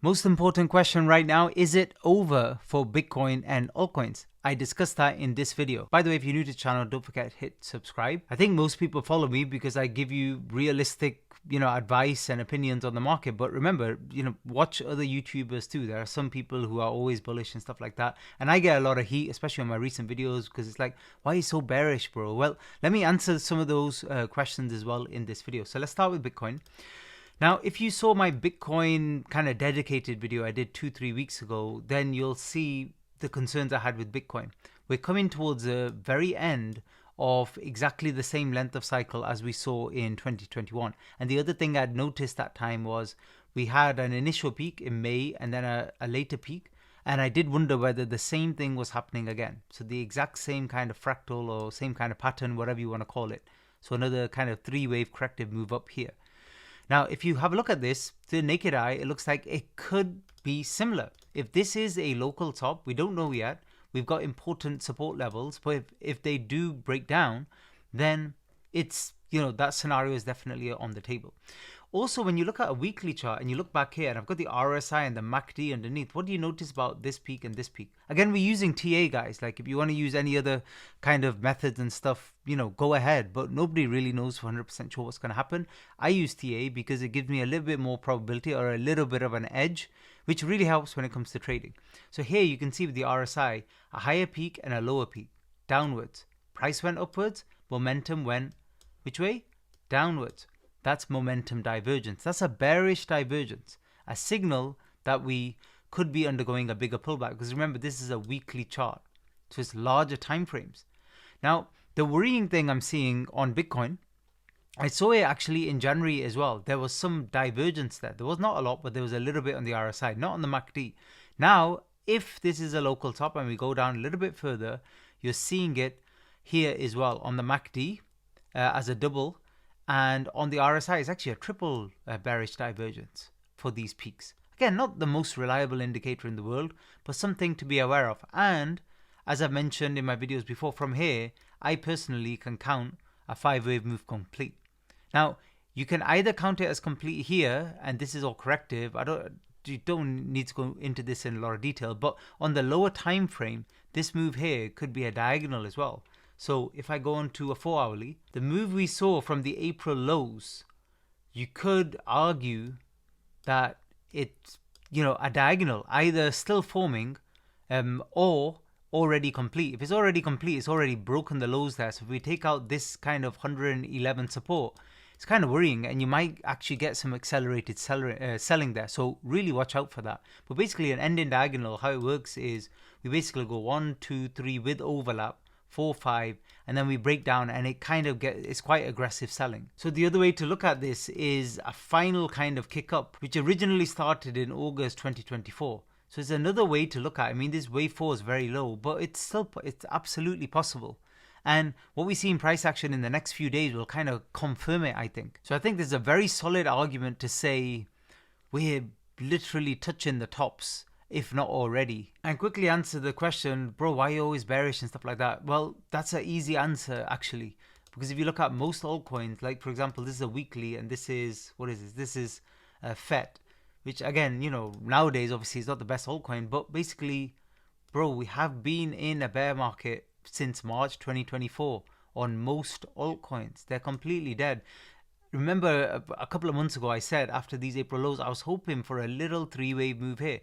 Most important question right now, is it over for Bitcoin and altcoins? I discussed that in this video. By the way, if you're new to the channel, don't forget to hit subscribe. I think most people follow me because I give you realistic, advice and opinions on the market. But remember, watch other YouTubers too. There are some people who are always bullish and stuff like that. And I get a lot of heat, especially on my recent videos, because it's like, why are you so bearish, bro? Well, let me answer some of those questions as well in this video. So let's start with Bitcoin. Now, if you saw my Bitcoin kind of dedicated video I did 2-3 weeks ago, then you'll see the concerns I had with Bitcoin. We're coming towards the very end of exactly the same length of cycle as we saw in 2021. And the other thing I'd noticed that time was we had an initial peak in May and then a later peak. And I did wonder whether the same thing was happening again. So the exact same kind of fractal or same kind of pattern, whatever you want to call it. So another kind of 3-wave corrective move up here. Now, if you have a look at this, to the naked eye, it looks like it could be similar. If this is a local top, we don't know yet. We've got important support levels, but if they do break down, then it's, that scenario is definitely on the table. Also, when you look at a weekly chart and you look back here, and I've got the RSI and the MACD underneath, what do you notice about this peak and this peak? Again, we're using TA, guys. Like, if you want to use any other kind of methods and stuff, go ahead. But nobody really knows for 100% sure what's going to happen. I use TA because it gives me a little bit more probability or a little bit of an edge, which really helps when it comes to trading. So here you can see with the RSI, a higher peak and a lower peak, downwards. Price went upwards, momentum went which way? Downwards. That's momentum divergence. That's a bearish divergence, a signal that we could be undergoing a bigger pullback. Because remember, this is a weekly chart, so it's larger time frames. Now, the worrying thing I'm seeing on Bitcoin, I saw it actually in January as well. There was some divergence there. There was not a lot, but there was a little bit on the RSI, not on the MACD. Now, if this is a local top and we go down a little bit further, you're seeing it here as well on the MACD as a double. And on the RSI, it's actually a triple bearish divergence for these peaks. Again, not the most reliable indicator in the world, but something to be aware of. And as I've mentioned in my videos before, from here, I personally can count a 5-wave move complete. Now, you can either count it as complete here, and this is all corrective. You don't need to go into this in a lot of detail, but on the lower time frame, this move here could be a diagonal as well. So if I go on to a 4-hourly, the move we saw from the April lows, you could argue that it's, a diagonal, either still forming or already complete. If it's already complete, it's already broken the lows there. So if we take out this kind of 111 support, it's kind of worrying, and you might actually get some accelerated selling there. So really watch out for that. But basically, an ending diagonal, how it works is we basically go 1, 2, 3 with overlap, 4, 5, and then we break down, and it kind of it's quite aggressive selling. So the other way to look at this is a final kind of kick up, which originally started in August 2024. So it's another way to look at it. I mean, this wave 4 is very low, but it's absolutely possible. And what we see in price action in the next few days will kind of confirm it, I think. So I think there's a very solid argument to say we're literally touching the tops, if not already. And quickly answer the question, bro, why are you always bearish and stuff like that? Well, that's an easy answer actually, because if you look at most altcoins, like for example, this is a weekly, and this is, what is this? This is FET, which again, nowadays obviously is not the best altcoin, but basically, bro, we have been in a bear market since March 2024 on most altcoins. They're completely dead. Remember a couple of months ago, I said after these April lows, I was hoping for a little 3-wave move here.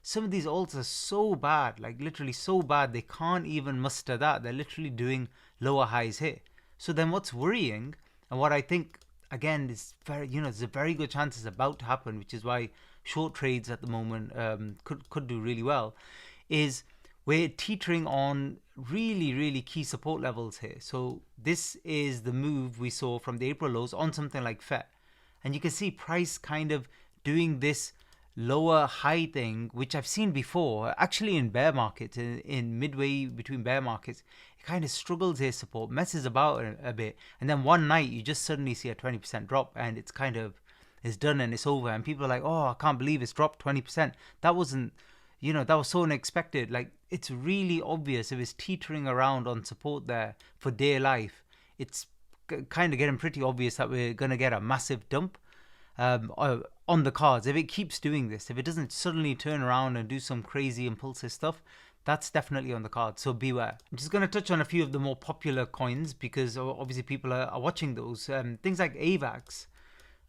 Some of these alts are so bad, like literally so bad, they can't even muster that. They're literally doing lower highs here. So then what's worrying, and what I think, again, is very, there's a very good chance it's about to happen, which is why short trades at the moment could do really well, is we're teetering on really, really key support levels here. So this is the move we saw from the April lows on something like FET. And you can see price kind of doing this lower high thing, which I've seen before, actually in bear markets, in midway between bear markets. It kind of struggles here, support, messes about a bit. And then one night you just suddenly see a 20% drop, and it's kind of, it's done and it's over. And people are like, oh, I can't believe it's dropped 20%. That wasn't, that was so unexpected. Like, it's really obvious if it's teetering around on support there for dear life. It's kind of getting pretty obvious that we're going to get a massive dump. on the cards. If it keeps doing this, if it doesn't suddenly turn around and do some crazy impulsive stuff, that's definitely on the card, so beware. I'm just going to touch on a few of the more popular coins because obviously people are watching those. Things like AVAX.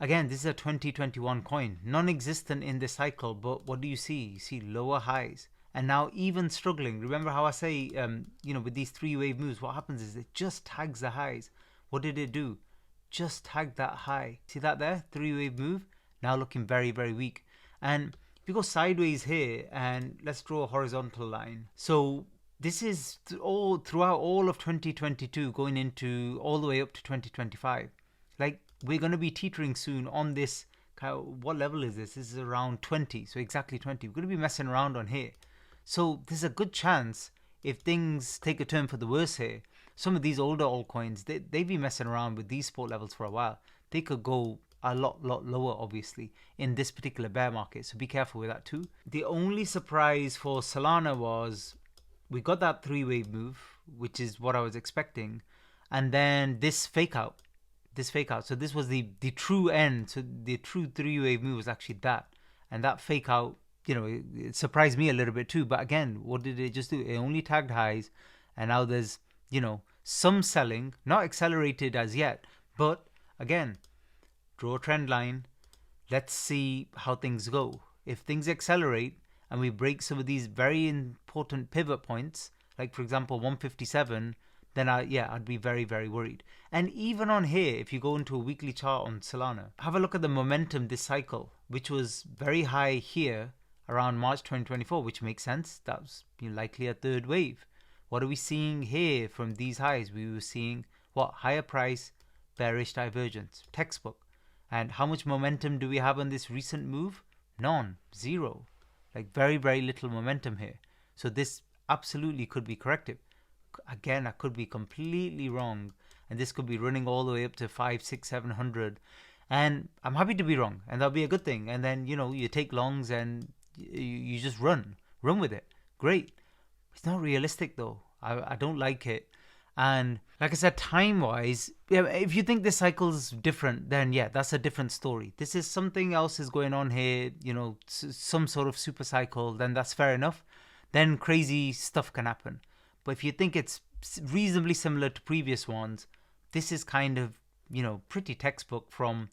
Again, this is a 2021 coin, non-existent in this cycle, but what do you see? You see lower highs, and now even struggling. Remember how I say, with these 3-wave moves, what happens is it just tags the highs. What did it do? Just tagged that high. See that there? 3-wave move, now looking very, very weak. And if you go sideways here, and let's draw a horizontal line. So this is all throughout all of 2022, going into all the way up to 2025. Like, we're going to be teetering soon on this. What level is this? This is around 20, so exactly 20. We're going to be messing around on here. So there's a good chance if things take a turn for the worse here, some of these older altcoins, they've been messing around with these support levels for a while. They could go a lot lower, obviously, in this particular bear market. So be careful with that too. The only surprise for Solana was we got that 3-wave move, which is what I was expecting. And then this fake out. So this was the true end. So the true 3-wave move was actually that. And that fake out, it surprised me a little bit too. But again, what did it just do? It only tagged highs. And now there's, some selling, not accelerated as yet. But again, draw a trend line. Let's see how things go. If things accelerate and we break some of these very important pivot points, like for example 157, then I'd be very, very worried. And even on here, if you go into a weekly chart on Solana, have a look at the momentum this cycle, which was very high here around March 2024, which makes sense. That was likely a third wave. What are we seeing here from these highs? We were seeing what? Higher price, bearish divergence, textbook. And how much momentum do we have on this recent move? None, zero. Like very, very little momentum here. So this absolutely could be corrective. Again, I could be completely wrong, and this could be running all the way up to 500, 600, 700, and I'm happy to be wrong, and that'll be a good thing. And then you take longs and you just run with it. Great. It's not realistic though. I don't like it. And like I said, time wise, if you think this cycle's different, then that's a different story. This is something else is going on here, some sort of super cycle, then that's fair enough. Then crazy stuff can happen. But if you think it's reasonably similar to previous ones, this is kind of, pretty textbook from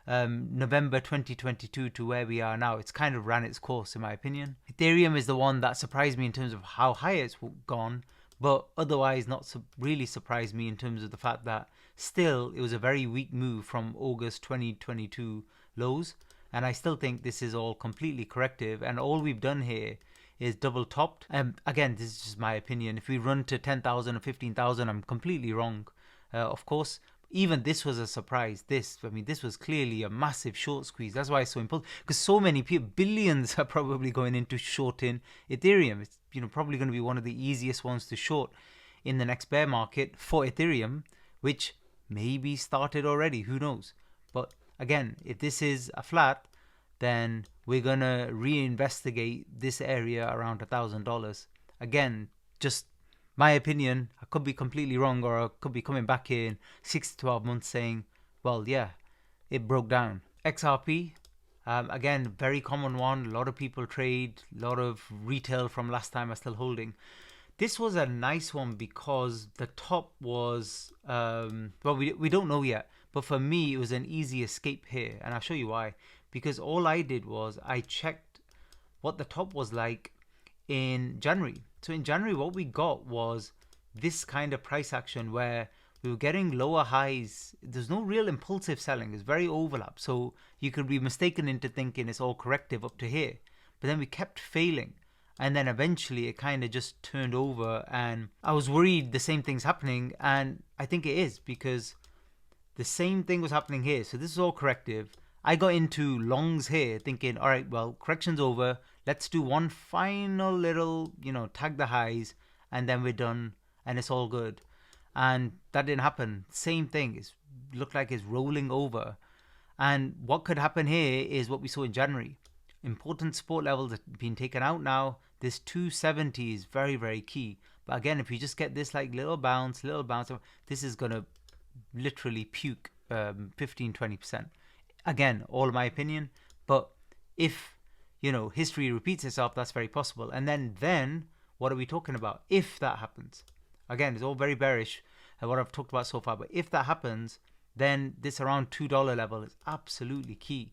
November 2022 to where we are now. It's kind of ran its course, in my opinion. Ethereum is the one that surprised me in terms of how high it's gone, but otherwise not really surprised me in terms of the fact that still it was a very weak move from August 2022 lows. And I still think this is all completely corrective. And all we've done here is double topped. Again, this is just my opinion. If we run to 10,000 or 15,000, I'm completely wrong. Of course, even this was a surprise. This was clearly a massive short squeeze. That's why it's so important, because so many people, billions, are probably going into shorting Ethereum. It's probably going to be one of the easiest ones to short in the next bear market for Ethereum, which maybe started already. Who knows? But again, if this is a flat, then we're gonna reinvestigate this area around $1,000. Again, just my opinion. I could be completely wrong, or I could be coming back here in 6 to 12 months saying, well, it broke down. XRP, again, very common one. A lot of people trade, a lot of retail from last time are still holding. This was a nice one because the top was, we don't know yet, but for me, it was an easy escape here, and I'll show you why. Because all I did was I checked what the top was like in January. So in January, what we got was this kind of price action where we were getting lower highs. There's no real impulsive selling. It's very overlap. So you could be mistaken into thinking it's all corrective up to here. But then we kept failing. And then eventually it kind of just turned over. And I was worried the same thing's happening. And I think it is, because the same thing was happening here. So this is all corrective. I got into longs here thinking, all right, well, correction's over. Let's do one final little, tag the highs, and then we're done, and it's all good. And that didn't happen. Same thing. It looked like it's rolling over. And what could happen here is what we saw in January. Important support levels have been taken out now. This 270 is very, very key. But again, if you just get this like little bounce, this is going to literally puke 15-20%. Again, all my opinion, but if, you know, history repeats itself, that's very possible. And then what are we talking about if that happens? Again, it's all very bearish what I've talked about so far, but if that happens, then this around $2 level is absolutely key.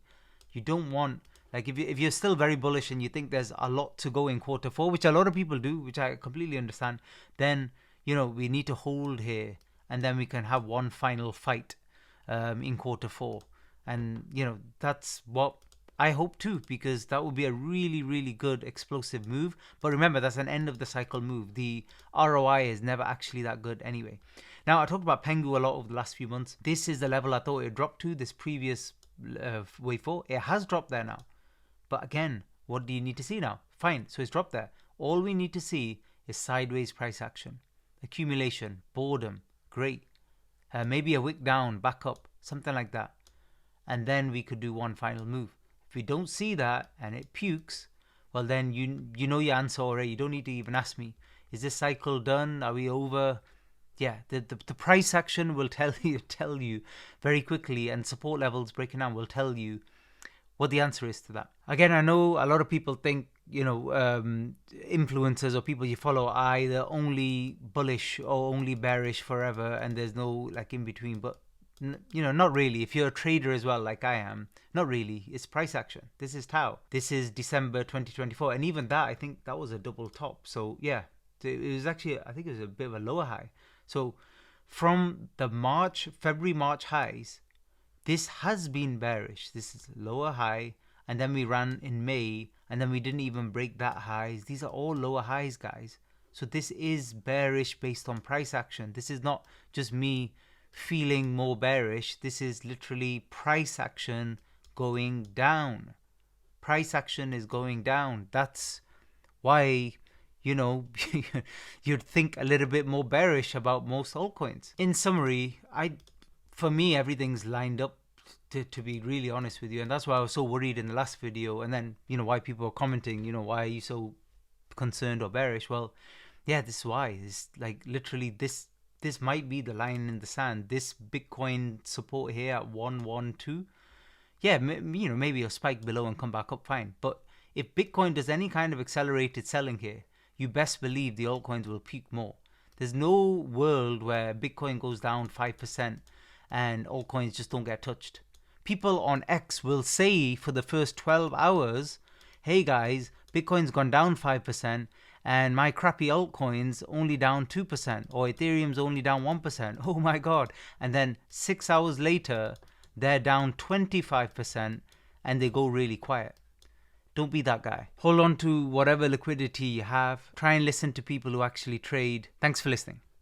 You don't want, like, if you're still very bullish and you think there's a lot to go in quarter four, which a lot of people do, which I completely understand, then, you know, we need to hold here, and then we can have one final fight in quarter four. And, you know, that's what I hope too, because that would be a really, really good explosive move. But remember, that's an end of the cycle move. The ROI is never actually that good anyway. Now, I talked about Pengu a lot over the last few months. This is the level I thought it dropped to, this previous wave 4. It has dropped there now. But again, what do you need to see now? Fine, so it's dropped there. All we need to see is sideways price action, accumulation, boredom, great. Maybe a wick down, back up, something like that. And then we could do one final move. If we don't see that and it pukes, well then you know your answer already. You don't need to even ask me. Is this cycle done? Are we over? Yeah, the price action will tell you very quickly, and support levels breaking down will tell you what the answer is to that. Again, I know a lot of people think, you know, influencers or people you follow are either only bullish or only bearish forever, and there's no like in between. But you know, not really. If you're a trader as well, like I am, not really. It's price action. This is Tau. This is December 2024, and even that, I think that was a double top. So yeah, it was actually, I think it was a bit of a lower high. So from the February, March highs, this has been bearish. This is lower high, and then we ran in May, and then we didn't even break that highs. These are all lower highs, guys. So this is bearish based on price action. This is not just me feeling more bearish. This is literally price action going down. Price action is going down. That's why, you know, you'd think a little bit more bearish about most altcoins. In summary, for me, everything's lined up, to be really honest with you. And that's why I was so worried in the last video. And then, you know, why people are commenting, you know, why are you so concerned or bearish? Well, yeah, this is why. It's like literally this might be the line in the sand. This Bitcoin support here at 112. Yeah, you know, maybe a spike below and come back up, fine. But if Bitcoin does any kind of accelerated selling here, you best believe the altcoins will peak more. There's no world where Bitcoin goes down 5% and altcoins just don't get touched. People on X will say for the first 12 hours, hey guys, Bitcoin's gone down 5% and my crappy altcoins only down 2%, or Ethereum's only down 1%. Oh my God. And then 6 hours later, they're down 25% and they go really quiet. Don't be that guy. Hold on to whatever liquidity you have. Try and listen to people who actually trade. Thanks for listening.